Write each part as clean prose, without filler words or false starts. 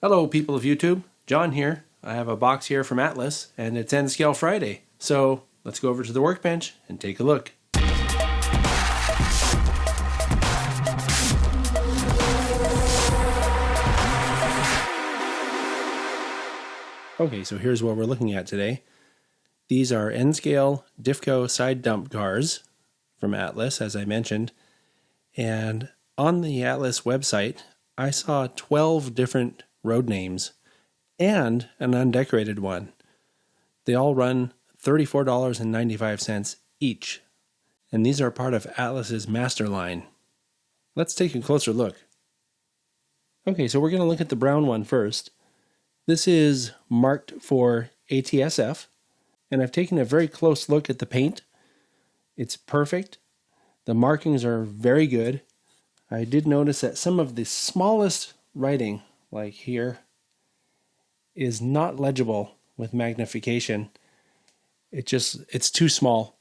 Hello people of YouTube, John here. I have a box here from Atlas and it's N Scale Friday. So let's go over to the workbench and take a look. Okay, so here's what we're looking at today. These are N Scale DIFCO side dump cars from Atlas, as I mentioned. And on the Atlas website, I saw 12 different road names and an undecorated one. They all run $34.95 each, and these are part of Atlas's master line. Let's take a closer look. Okay, so we're going to look at the brown one first. This is marked for ATSF, and I've taken a very close look at the paint. It's perfect. The markings are very good. I did notice that some of the smallest writing, like here, is not legible with magnification. It's too small.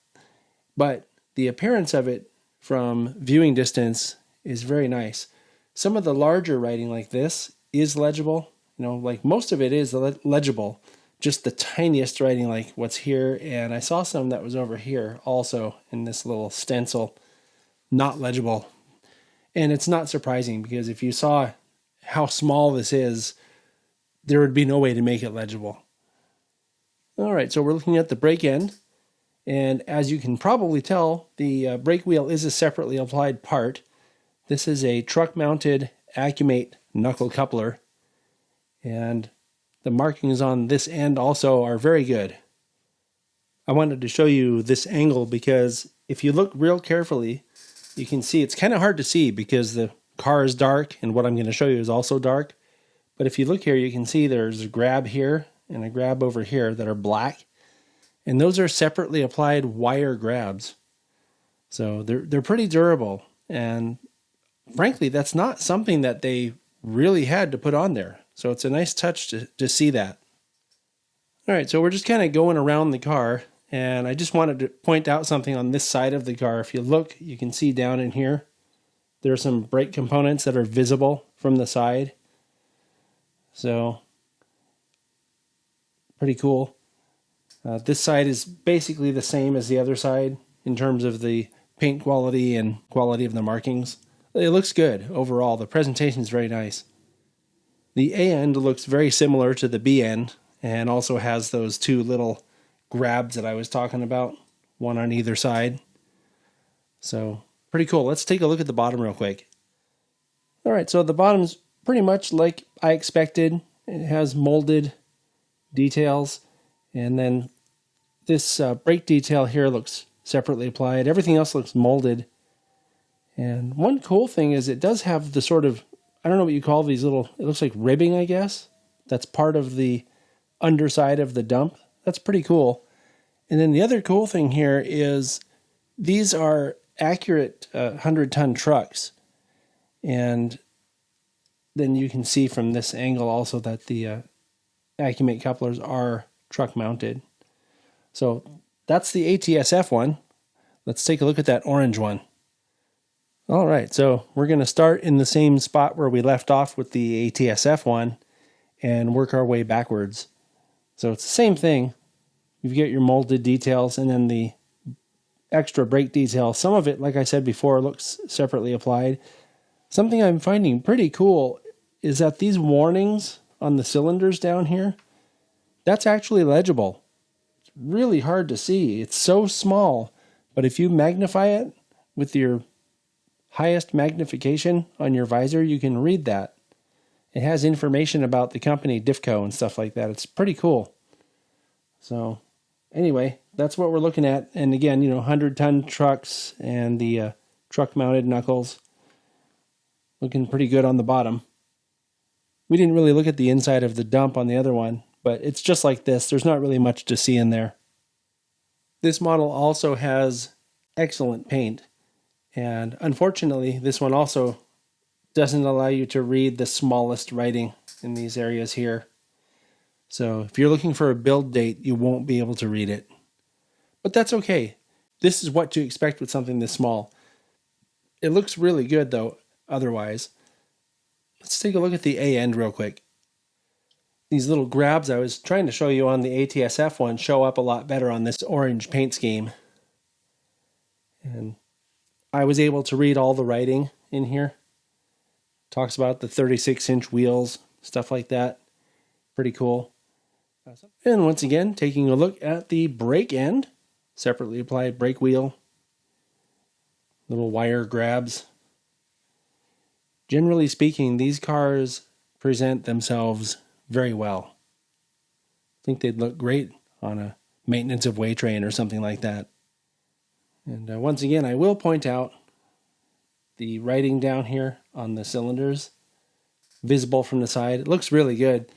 But the appearance of it from viewing distance is very nice. Some of the larger writing like this is legible. Like most of it is legible. Just the tiniest writing like what's here. And I saw some that was over here also in this little stencil. Not legible. And it's not surprising because if you saw how small this is, there would be no way to make it legible. All right, so we're looking at the brake end. And as you can probably tell, the brake wheel is a separately applied part. This is a truck-mounted Accumate knuckle coupler. And the markings on this end also are very good. I wanted to show you this angle because if you look real carefully, you can see it's kind of hard to see because the car is dark and what I'm going to show you is also dark. But if you look here, you can see there's a grab here and a grab over here that are black. And those are separately applied wire grabs. So they're pretty durable. And frankly, that's not something that they really had to put on there. So it's a nice touch to see that. All right, so we're just kind of going around the car. And I just wanted to point out something on this side of the car. If you look, you can see down in here, there are some brake components that are visible from the side. So, pretty cool. This side is basically the same as the other side in terms of the paint quality and quality of the markings. It looks good overall. The presentation is very nice. The A end looks very similar to the B end and also has those two little grabs that I was talking about, one on either side. So, pretty cool. Let's take a look at the bottom real quick. All right, so the bottom's pretty much like I expected. It has molded details. And then this brake detail here looks separately applied. Everything else looks molded. And one cool thing is it does have the sort of, I don't know what you call these little, it looks like ribbing, I guess. That's part of the underside of the dump. That's pretty cool. And then the other cool thing here is these are accurate 100-ton trucks. And then you can see from this angle also that the Accumate couplers are truck mounted. So that's the ATSF one. Let's take a look at that orange one. All right, so we're going to start in the same spot where we left off with the ATSF one and work our way backwards. So it's the same thing. You get your molded details and then the extra brake detail. Some of it, like I said before, looks separately applied. Something I'm finding pretty cool is that these warnings on the cylinders down here, that's actually legible. It's really hard to see. It's so small, but if you magnify it with your highest magnification on your visor, you can read that. It has information about the company DIFCO and stuff like that. It's pretty cool. So anyway, that's what we're looking at. And again, 100-ton trucks and the truck-mounted knuckles looking pretty good on the bottom. We didn't really look at the inside of the dump on the other one, but it's just like this. There's not really much to see in there. This model also has excellent paint. And unfortunately, this one also doesn't allow you to read the smallest writing in these areas here. So if you're looking for a build date, you won't be able to read it. But that's okay. This is what to expect with something this small. It looks really good though, otherwise. Let's take a look at the A end real quick. These little grabs I was trying to show you on the ATSF one show up a lot better on this orange paint scheme. And I was able to read all the writing in here. Talks about the 36-inch wheels, stuff like that. Pretty cool. And once again, taking a look at the brake end, separately applied brake wheel, little wire grabs. Generally speaking, these cars present themselves very well. I think they'd look great on a maintenance of way train or something like that. And once again, I will point out the writing down here on the cylinders, visible from the side. It looks really good.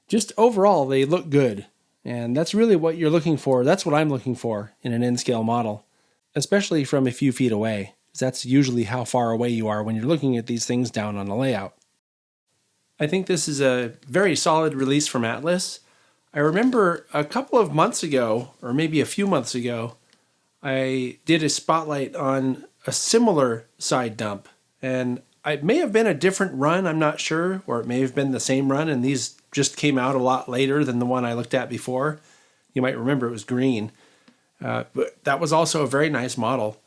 Just overall, they look good. And that's really what you're looking for. That's what I'm looking for in an N-scale model, especially from a few feet away. That's usually how far away you are when you're looking at these things down on the layout. I think this is a very solid release from Atlas. I remember a couple of months ago, or maybe a few months ago, I did a spotlight on a similar side dump. And it may have been a different run, I'm not sure, or it may have been the same run, and these just came out a lot later than the one I looked at before. You might remember it was green. But that was also a very nice model.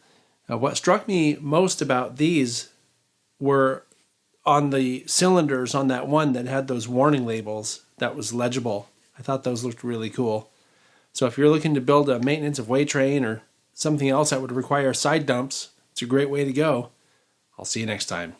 What struck me most about these were on the cylinders on that one that had those warning labels that was legible. I thought those looked really cool. So if you're looking to build a maintenance of way train or something else that would require side dumps, it's a great way to go. I'll see you next time.